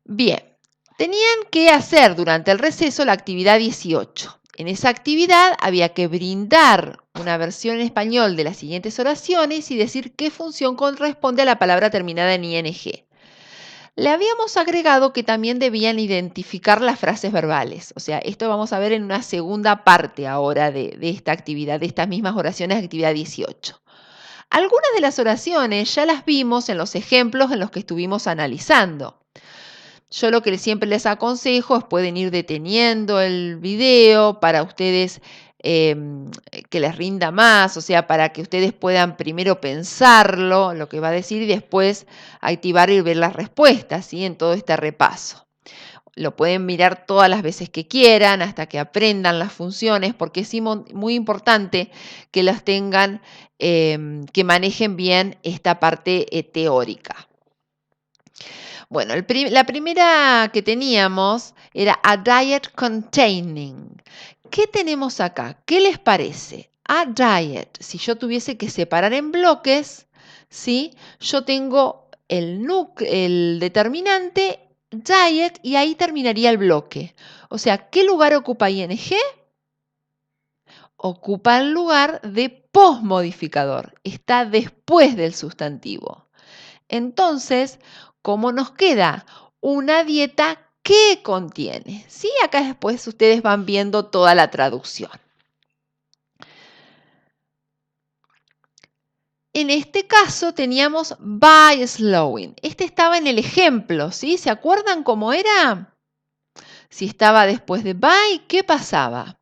Bien, tenían que hacer durante el receso la actividad 18. En esa actividad había que brindar una versión en español de las siguientes oraciones y decir qué función corresponde a la palabra terminada en ing. Le habíamos agregado que también debían identificar las frases verbales. O sea, esto vamos a ver en una segunda parte ahora de esta actividad, de estas mismas oraciones de actividad 18. Algunas de las oraciones ya las vimos en los ejemplos en los que estuvimos analizando. Yo lo que siempre les aconsejo es pueden ir deteniendo el video para ustedes que les rinda más, o sea, para que ustedes puedan primero pensarlo, lo que va a decir, y después activar y ver las respuestas, ¿sí? En todo este repaso. Lo pueden mirar todas las veces que quieran, hasta que aprendan las funciones, porque es muy importante que las tengan, que manejen bien esta parte teórica. Bueno, la primera que teníamos era a diet containing. ¿Qué tenemos acá? ¿Qué les parece? A diet, si yo tuviese que separar en bloques, ¿sí? Yo tengo el determinante diet y ahí terminaría el bloque. O sea, ¿qué lugar ocupa ing? Ocupa el lugar de posmodificador. Está después del sustantivo. Entonces, ¿cómo nos queda? Una dieta que contiene. ¿Sí? Acá después ustedes van viendo toda la traducción. En este caso teníamos by slowing. Este estaba en el ejemplo, ¿sí? ¿Se acuerdan cómo era? Si estaba después de by, ¿qué pasaba?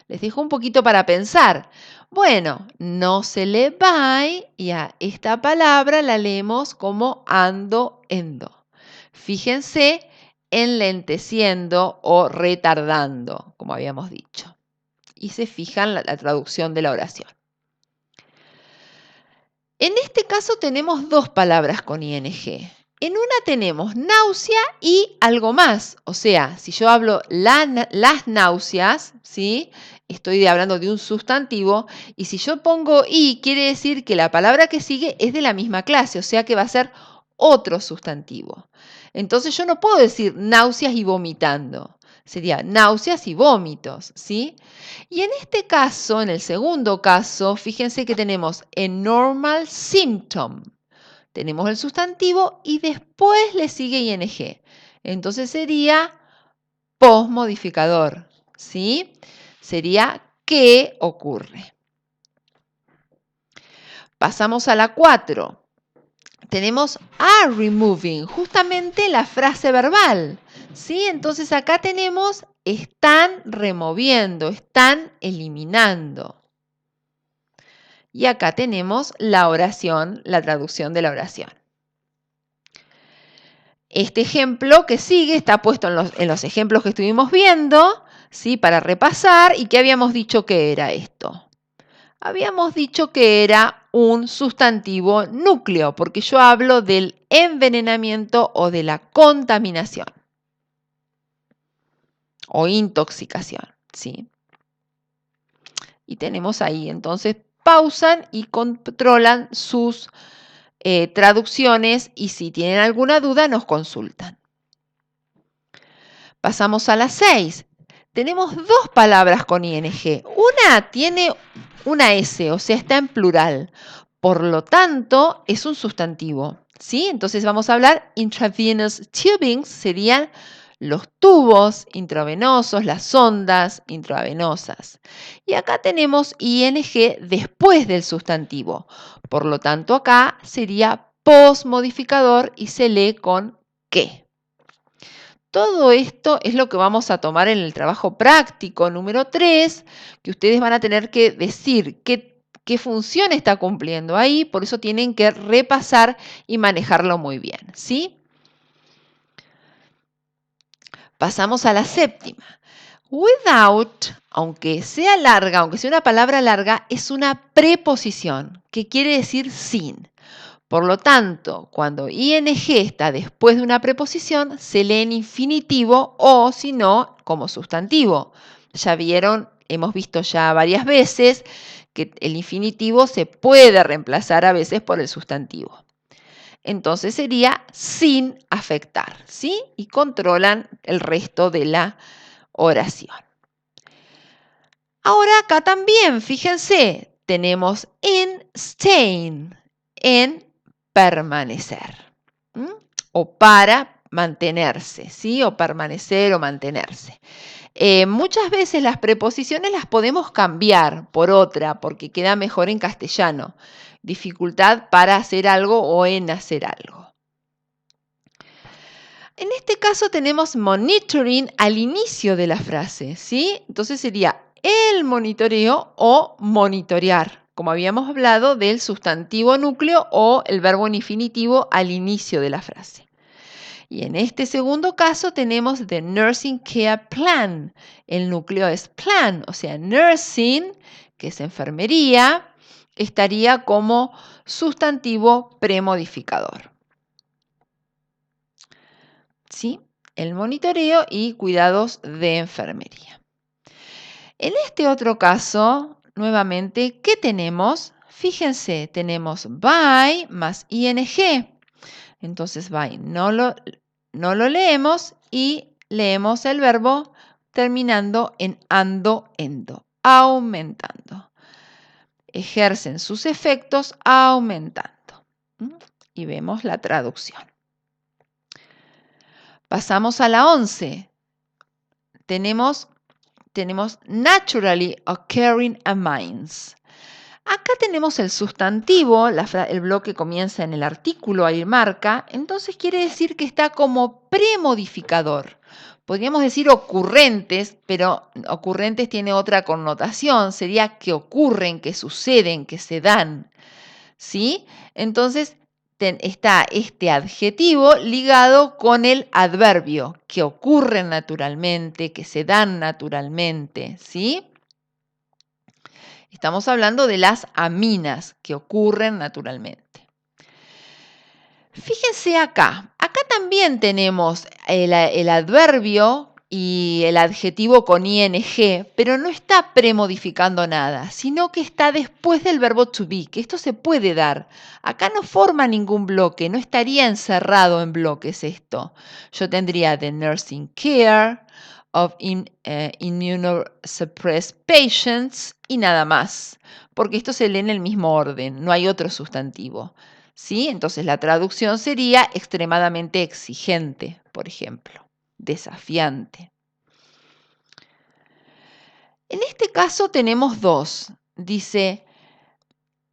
Les dejo un poquito para pensar. Bueno, no se lee by y a esta palabra la leemos como ando, endo. Fíjense enlenteciendo o retardando, como habíamos dicho. Y se fijan la traducción de la oración. En este caso tenemos dos palabras con ing. En una tenemos náusea y algo más. O sea, si yo hablo las náuseas, ¿sí? Estoy hablando de un sustantivo. Y si yo pongo y, quiere decir que la palabra que sigue es de la misma clase. O sea que va a ser otro sustantivo. Entonces yo no puedo decir náuseas y vomitando. Sería náuseas y vómitos, ¿sí? Y en este caso, en el segundo caso, fíjense que tenemos a normal symptom. Tenemos el sustantivo y después le sigue ing. Entonces sería posmodificador, ¿sí? Sería ¿qué ocurre? Pasamos a la 4. Tenemos are removing, justamente la frase verbal, ¿sí? Entonces acá tenemos están removiendo, están eliminando. Y acá tenemos la oración, la traducción de la oración. Este ejemplo que sigue está puesto en los ejemplos que estuvimos viendo, ¿sí? Para repasar. ¿Y qué habíamos dicho que era esto? Habíamos dicho que era un sustantivo núcleo, porque yo hablo del envenenamiento o de la contaminación o intoxicación, ¿sí? Y tenemos ahí, entonces, pausan y controlan sus traducciones y si tienen alguna duda nos consultan. Pasamos a la 6. Tenemos dos palabras con ing. Una tiene una S, o sea, está en plural. Por lo tanto, es un sustantivo, ¿sí? Entonces vamos a hablar intravenous tubings, serían los tubos intravenosos, las ondas intravenosas. Y acá tenemos ing después del sustantivo. Por lo tanto, acá sería posmodificador y se lee con que. Todo esto es lo que vamos a tomar en el trabajo práctico número 3, que ustedes van a tener que decir qué función está cumpliendo ahí, por eso tienen que repasar y manejarlo muy bien, ¿sí? Pasamos a la 7. Without, aunque sea larga, aunque sea una palabra larga, es una preposición, que quiere decir sin. Por lo tanto, cuando ing está después de una preposición, se lee en infinitivo o, si no, como sustantivo. Ya vieron, hemos visto ya varias veces que el infinitivo se puede reemplazar a veces por el sustantivo. entonces sería sin afectar, ¿sí? Y controlan el resto de la oración. Ahora acá también, fíjense, tenemos en staying, en permanecer, ¿m? O para mantenerse, ¿sí? O permanecer o mantenerse. Muchas veces las preposiciones las podemos cambiar por otra porque queda mejor en castellano. Dificultad para hacer algo o en hacer algo. En este caso tenemos monitoring al inicio de la frase, ¿sí? Entonces sería el monitoreo o monitorear, como habíamos hablado del sustantivo núcleo o el verbo en infinitivo al inicio de la frase. Y en este segundo caso tenemos the nursing care plan. El núcleo es plan, o sea, nursing, que es enfermería, estaría como sustantivo premodificador. ¿Sí? El monitoreo y cuidados de enfermería. En este otro caso, nuevamente, ¿qué tenemos? Fíjense, tenemos by más ing. Entonces, by no lo leemos y leemos el verbo terminando en ando, endo, aumentando. Ejercen sus efectos aumentando. Y vemos la traducción. Pasamos a la 11. Tenemos naturally occurring amines. Acá tenemos el sustantivo, el bloque comienza en el artículo, ahí marca, entonces quiere decir que está como premodificador. Podríamos decir ocurrentes, pero ocurrentes tiene otra connotación, sería que ocurren, que suceden, que se dan, ¿sí? Entonces está este adjetivo ligado con el adverbio, que ocurren naturalmente, que se dan naturalmente, ¿sí? Estamos hablando de las aminas que ocurren naturalmente. Fíjense acá también tenemos el adverbio y el adjetivo con ing, pero no está premodificando nada, sino que está después del verbo to be, que esto se puede dar. Acá no forma ningún bloque, no estaría encerrado en bloques esto. Yo tendría the nursing care of immunosuppressed patients y nada más, porque esto se lee en el mismo orden, no hay otro sustantivo. ¿Sí? Entonces la traducción sería extremadamente exigente, por ejemplo, desafiante. En este caso tenemos dos. Dice,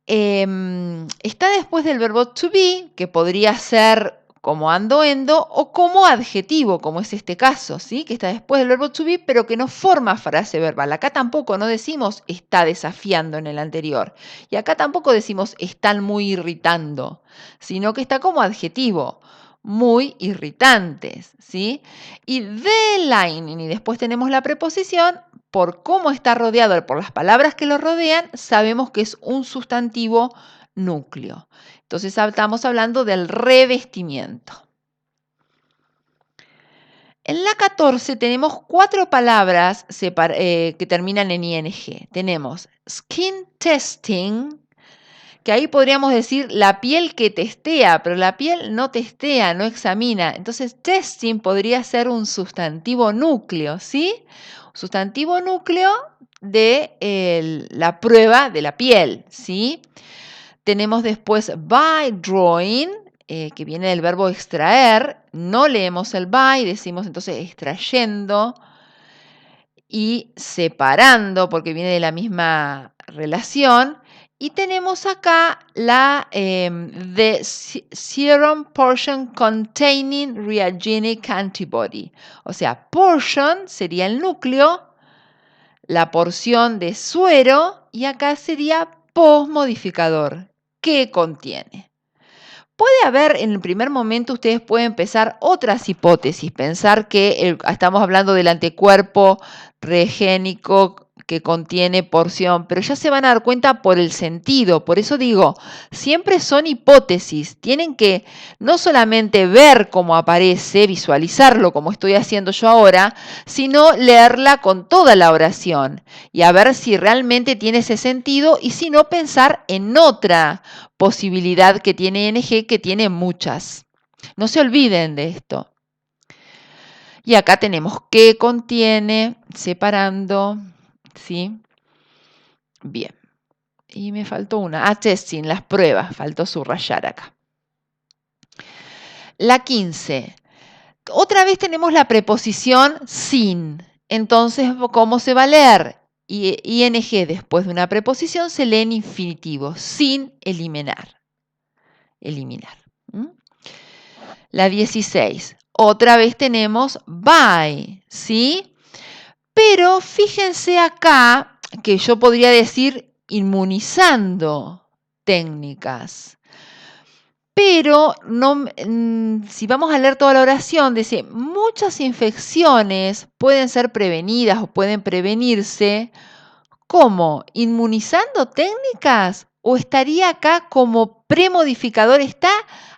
está después del verbo to be, que podría ser como ando, endo, o como adjetivo, como es este caso, ¿sí? Que está después del verbo to be, pero que no forma frase verbal. Acá tampoco no decimos está desafiando en el anterior. Y acá tampoco decimos están muy irritando, sino que está como adjetivo, muy irritantes, ¿sí? Y the lining, y después tenemos la preposición, por cómo está rodeado, por las palabras que lo rodean, sabemos que es un sustantivo núcleo. Entonces estamos hablando del revestimiento. En la 14 tenemos 4 palabras que terminan en ing. Tenemos skin testing, que ahí podríamos decir la piel que testea, pero la piel no testea, no examina. Entonces testing podría ser un sustantivo núcleo, ¿sí? Sustantivo núcleo de la prueba de la piel, ¿sí? Tenemos después by drawing, que viene del verbo extraer. No leemos el by, decimos entonces extrayendo y separando, porque viene de la misma relación. Y tenemos acá the serum portion containing reagenic antibody. O sea, portion sería el núcleo, la porción de suero, y acá sería posmodificador, que contiene. Puede haber, en el primer momento, ustedes pueden empezar otras hipótesis, pensar que estamos hablando del anticuerpo reagénico que contiene porción, pero ya se van a dar cuenta por el sentido. Por eso digo, siempre son hipótesis. Tienen que no solamente ver cómo aparece, visualizarlo como estoy haciendo yo ahora, sino leerla con toda la oración y a ver si realmente tiene ese sentido y si no, pensar en otra posibilidad que tiene ING, que tiene muchas. No se olviden de esto. Y acá tenemos qué contiene, separando, ¿sí? Bien. Y me faltó una. Testing, las pruebas. Faltó subrayar acá. La 15. Otra vez tenemos la preposición sin. Entonces, ¿cómo se va a leer? ING después de una preposición se lee en infinitivo, sin eliminar. Eliminar. La 16. Otra vez tenemos by, ¿sí? Pero fíjense acá que yo podría decir inmunizando técnicas. Pero no, si vamos a leer toda la oración, dice, muchas infecciones pueden ser prevenidas o pueden prevenirse. ¿Cómo? ¿Inmunizando técnicas? ¿O estaría acá como premodificador? ¿Está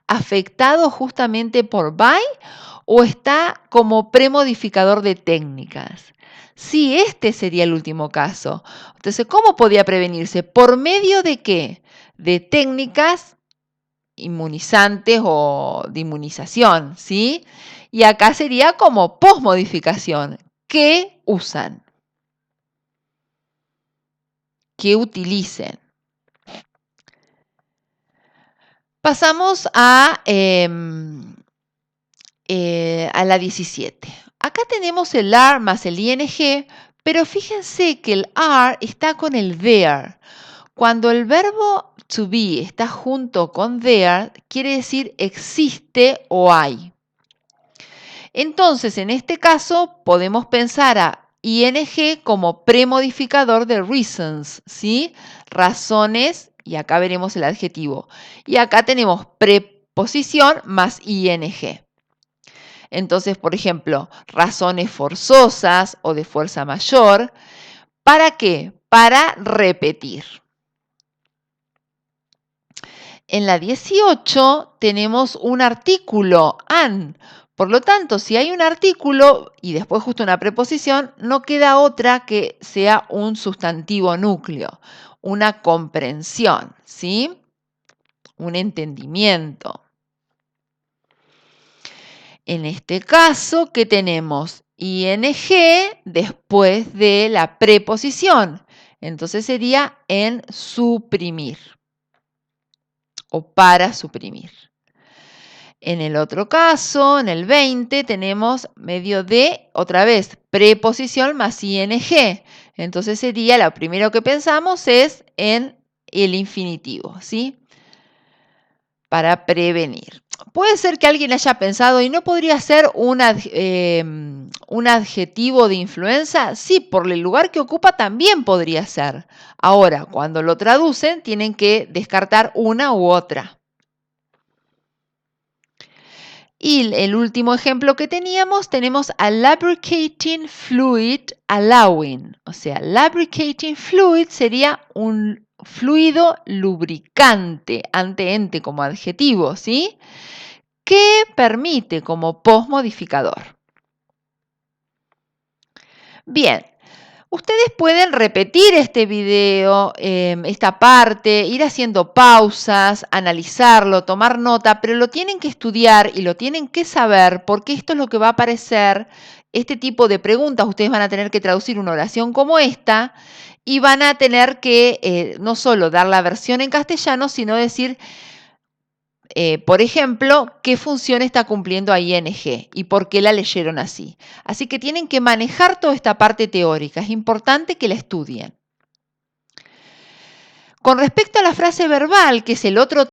afectado justamente por by? ¿O está como premodificador de técnicas? Sí, este sería el último caso. Entonces, ¿cómo podía prevenirse? ¿Por medio de qué? De técnicas inmunizantes o de inmunización, ¿sí? Y acá sería como posmodificación. ¿Qué usan? ¿Qué utilicen? Pasamos a la 17. Acá tenemos el are más el ing, pero fíjense que el are está con el there. Cuando el verbo to be está junto con there, quiere decir existe o hay. Entonces, en este caso, podemos pensar a ing como premodificador de reasons, ¿sí? Razones, y acá veremos el adjetivo. Y acá tenemos preposición más ing. Entonces, por ejemplo, razones forzosas o de fuerza mayor. ¿Para qué? Para repetir. En la 18 tenemos un artículo, an. Por lo tanto, si hay un artículo y después justo una preposición, no queda otra que sea un sustantivo núcleo, una comprensión, ¿sí? Un entendimiento. En este caso, ¿qué tenemos? ING después de la preposición. Entonces sería en suprimir o para suprimir. En el otro caso, en el 20, tenemos medio de, otra vez, preposición más ing. Entonces sería, lo primero que pensamos es en el infinitivo, ¿sí? Para prevenir. Puede ser que alguien haya pensado, ¿y no podría ser un adjetivo de influenza? Sí, por el lugar que ocupa también podría ser. Ahora, cuando lo traducen, tienen que descartar una u otra. Y el último ejemplo que tenemos a lubricating fluid allowing. O sea, lubricating fluid sería un fluido lubricante, ante como adjetivo, ¿sí? Que permite como posmodificador. Bien. Ustedes pueden repetir este video, esta parte, ir haciendo pausas, analizarlo, tomar nota, pero lo tienen que estudiar y lo tienen que saber porque esto es lo que va a aparecer, este tipo de preguntas. Ustedes van a tener que traducir una oración como esta y van a tener que no solo dar la versión en castellano, sino decir, por ejemplo, qué función está cumpliendo ING y por qué la leyeron así. Así que tienen que manejar toda esta parte teórica. Es importante que la estudien. Con respecto a la frase verbal, que es el otro